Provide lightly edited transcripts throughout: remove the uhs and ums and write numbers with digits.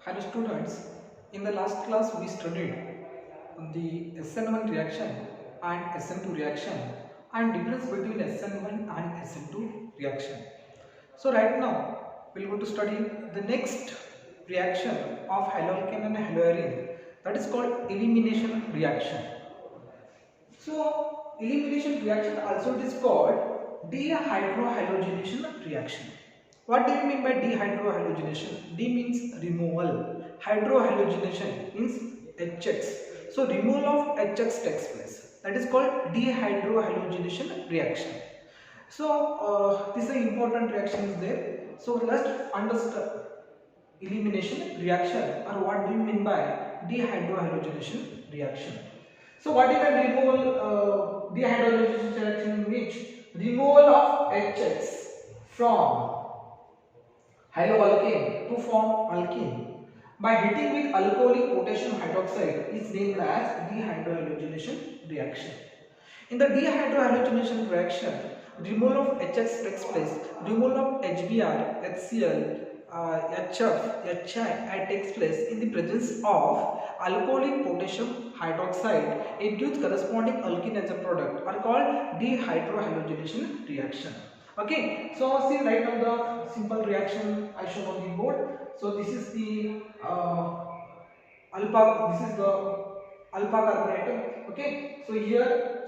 Hello students, in the last class we studied the SN1 reaction and SN2 reaction and difference between SN1 and SN2 reaction. So right now we are going to study the next reaction of haloalkane and haloarine, that is called elimination reaction. So elimination reaction also it is called dehydrohalogenation reaction. What do you mean by dehydrohalogenation? D means removal. Hydrohalogenation means HX. So removal of HX takes place. That is called dehydrohalogenation reaction. So this is an important reaction is there. So let's understand elimination reaction, or what do you mean by dehydrohalogenation reaction. So what is the removal dehydrogenation reaction, which removal of HX from haloalkane to form alkene by heating with alcoholic potassium hydroxide is named as dehydrohalogenation reaction. In the dehydrohalogenation reaction, removal of HX takes place, removal of HBr, HCl, HF, HI takes place in the presence of alcoholic potassium hydroxide. It gives corresponding alkene as a product, are called dehydrohalogenation reaction. Okay, so see right now the simple reaction I show on the board. So this is the alpha, this is the alpha carbon atom. Okay, so here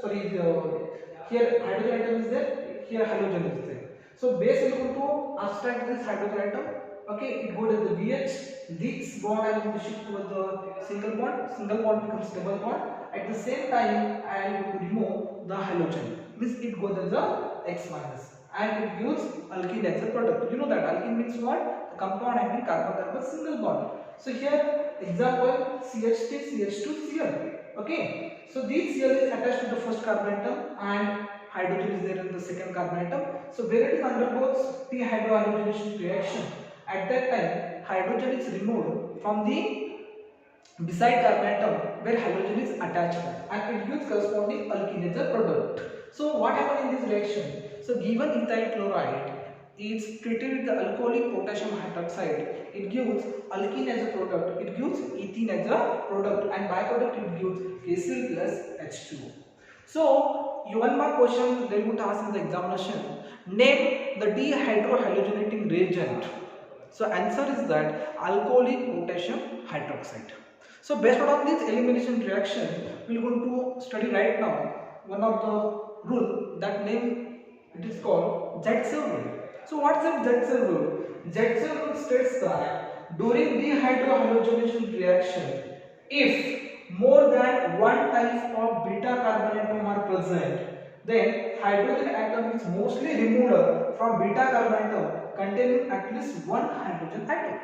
here hydrogen atom is there, here halogen is there. So base is going to abstract this hydrogen atom. Okay, it goes to the BH. This bond I am going to shift towards the single bond becomes double bond. At the same time I am going to remove the halogen, means it goes as a X minus, and it gives alkene as a product. You know that alkene means what? The compound having carbon-carbon single bond. So here example CH3, CH2, Cl. Okay, so this Cl is attached to the first carbon atom and hydrogen is there in the second carbon atom. So where it is undergoes dehydrohalogenation reaction, at that time hydrogen is removed from the beside carbon atom where halogen is attached, and it gives corresponding alkene as a product. So what happens in this reaction? So given ethyl chloride is treated with the alcoholic potassium hydroxide, it gives alkene as a product, it gives ethene as a product, and byproduct it gives KCl plus H2O. So one more question they would ask in the examination, name the dehydrohalogenating reagent. So answer is that alcoholic potassium hydroxide. So based on this elimination reaction, we are going to study right now one of the rule that name it is called Zaitsev rule. So what's the Zaitsev rule? Zaitsev rule states that during dehydrohalogenation reaction, if more than one type of beta carbon atom are present, then hydrogen atom is mostly removed from beta carbon atom containing at least one hydrogen atom.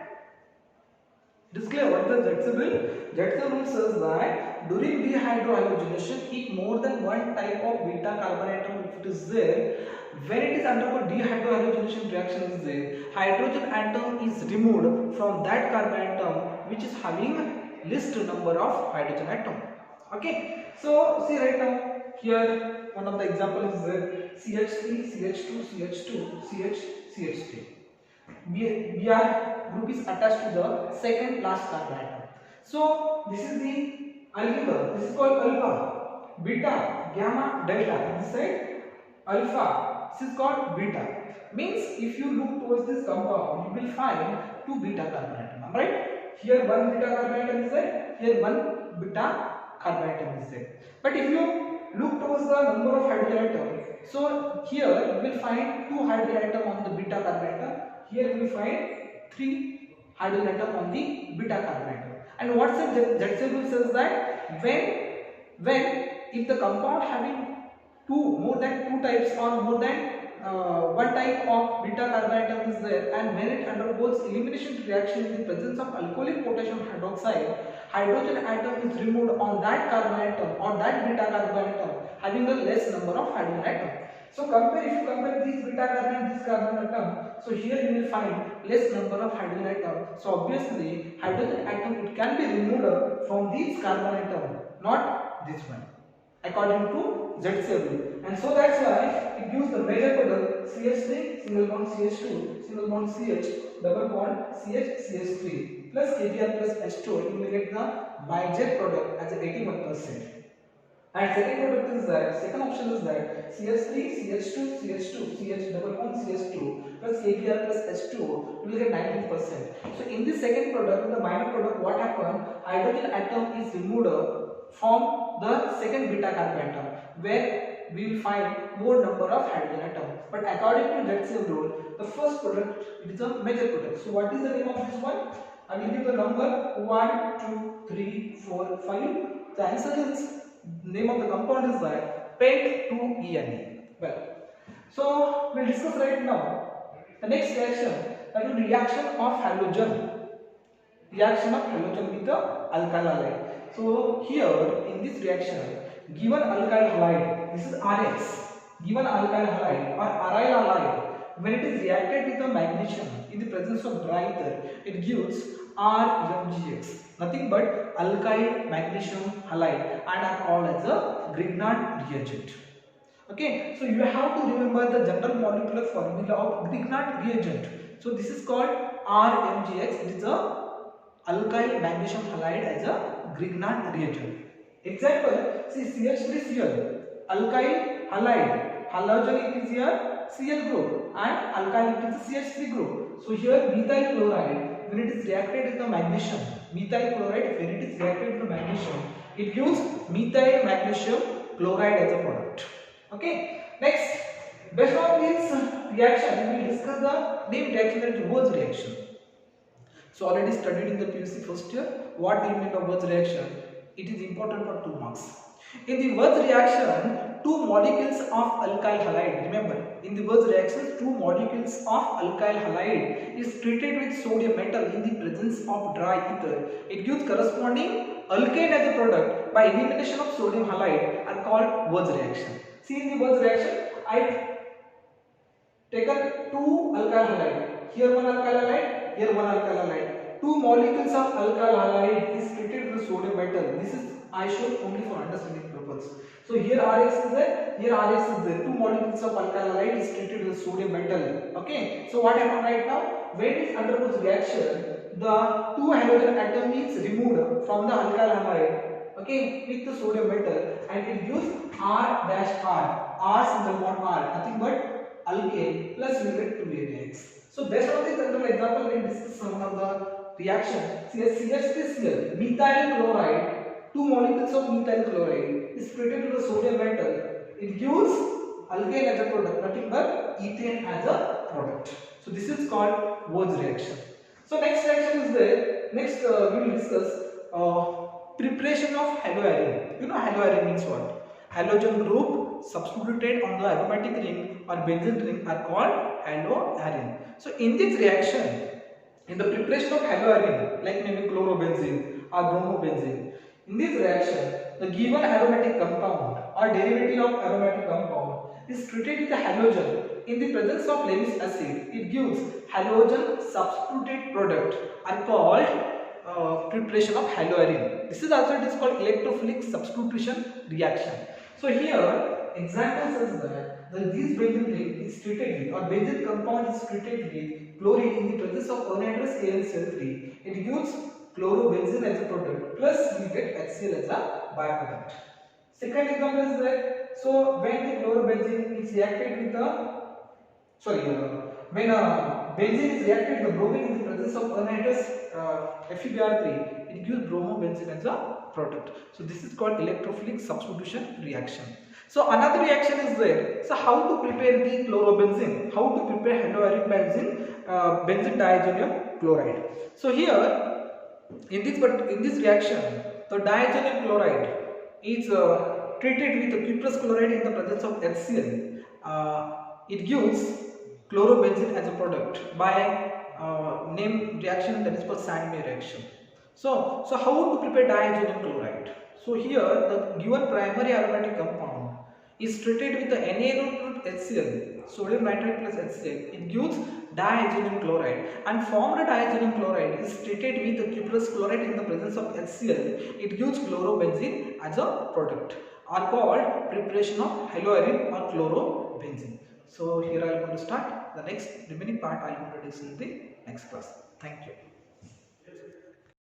It is clear what the Zaitsev rule? Zaitsev rule says that during dehydrohalogenation, if more than one type of beta carbon atom if it is there, when it is undergo dehydrohalogenation reaction is there, hydrogen atom is removed from that carbon atom which is having least number of hydrogen atom. Okay, so see right now here one of the example is there, CH3, CH2, CH2, CH, CH3. Br group is attached to the second last carbon atom. So this is the aldehyde. This is called alpha, beta, gamma, delta. This side alpha. This is called beta. Means if you look towards this compound, you will find two beta carbon atom. Right? Here one beta carbon atom is there. Here one beta carbon atom is there. But if you look towards the number of hydrogen atom, so here you will find two hydrogen atom on the beta carbon atom. Here we find 3 hydrogen atom on the beta carbon atom. And what's the Zaitsev rule says that when if the compound having more than two types or more than one type of beta carbon atom is there, and when it undergoes elimination reaction in the presence of alcoholic potassium hydroxide, hydrogen atom is removed on that carbon atom or that beta carbon atom having a less number of hydrogen atom. So if you compare this beta carbon and this carbon atom, so here you will find less number of hydrogen atom. So obviously hydrogen atom it can be removed from this carbon atom, not this one, according to Zaitsev rule. and so that's why it gives the major product CH3 single bond CH2 single bond CH double bond CH3 plus KBr plus H2. It will get the major product as 81%. And second product is that, second option is that CH3, CH2, CH2, CH double bond CH2 plus KBr plus H2 will get 19%. So in this second product, in the minor product, what happened? Hydrogen atom is removed from the second beta carbon atom, where we will find more number of hydrogen atoms. But according to Zetzel rule, the first product it is a major product. So what is the name of this one? I will give the number 1, 2, 3, 4, 5. The answer is, name of the compound is that pent2ene. Well, so we'll discuss right now the next reaction, that is reaction of halogen. Reaction of halogen with the alkyl halide. So here in this reaction, given alkyl halide, this is RX, given alkyl halide or aryl halide, when it is reacted with the magnesium in the presence of dry ether, it gives RMgX, nothing but alkyl magnesium halide, and are called as a Grignard reagent. Okay, so you have to remember the general molecular formula of Grignard reagent. So this is called RMgX. It is a alkyl magnesium halide as a Grignard reagent. Example, see CH3Cl, alkyl halide, halogen it is here Cl group, and alkyl it is CH3 group. So here methyl chloride, when it is reacted with the magnesium, methyl chloride, when it is reacted with the magnesium, it gives methyl magnesium chloride as a product. Okay, next, based on this reaction, we will discuss the name reaction, that is Würz reaction. So already studied in the PUC first year. What do you mean by Würz reaction? It is important for 2 marks. In the Würz reaction, 2 molecules of alkyl halide, remember, in the Würz reaction, 2 molecules of alkyl halide is treated with sodium metal in the presence of dry ether. It gives corresponding alkane as a product by elimination of sodium halide, are called Würz reaction. See, in the Würz reaction, I taken 2 alkyl halide, here 1 alkyl halide, here 1 alkyl halide. 2 molecules of alkyl halide is treated with sodium metal. This is I showed only for understanding purpose. So here RX is there, here RX is there. 2 molecules of alkyl halide is treated with sodium metal. Okay. So what happened right now? When it undergoes reaction, the 2 halogen atom is removed from the alkyl halide. Okay, with the sodium metal, and it gives R-R. R single bond R, nothing but alkane plus we get 2NX. So based on this general example, we discuss some of the reaction. CH3Cl, methyl chloride, 2 molecules of methyl chloride is treated with a sodium metal. It gives alkane as a product, nothing but ethane as a product. So this is called Würz reaction. So next reaction is there. Next we will discuss preparation of haloarine. You know haloarine means what? Halogen group substituted on the aromatic ring or benzene ring are called haloarine. So in this reaction, in the preparation of haloarine, like maybe chlorobenzene or bromobenzene, in this reaction, the given aromatic compound or derivative of aromatic compound is treated with the halogen in the presence of Lewis acid. It gives halogen substituted product are called preparation of haloarine. This is also, it is called electrophilic substitution reaction. So here example says that this benzene ring is treated with, or benzene compound is treated with chlorine in the presence of anhydrous AnCl3. It gives chlorobenzene as a product, plus we get HCl as a byproduct. Second example is that, so when the chlorobenzene is reacted with the, when benzene is reacted with the bromine in the presence of anhydrous FeBr3, it gives bromobenzene as a product. So this is called electrophilic substitution reaction. So another reaction is there. So how to prepare the chlorobenzene? How to prepare haloarine benzene, benzene diazonium chloride? So here in this reaction, the diazonium chloride is treated with the cuprous chloride in the presence of HCl. It gives chlorobenzene as a product by name reaction, that is called Sandmeyer reaction. So how to prepare diazonium chloride? So here the given primary aromatic compound is treated with the Na2 HCl, sodium nitrate plus HCl. It gives diazonium chloride, and formed diazonium chloride is treated with the cuprous chloride in the presence of HCl. It gives chlorobenzene as a product. are called preparation of haloarine or chlorobenzene. So here I am going to start. The next remaining part I am going to discuss in the next class.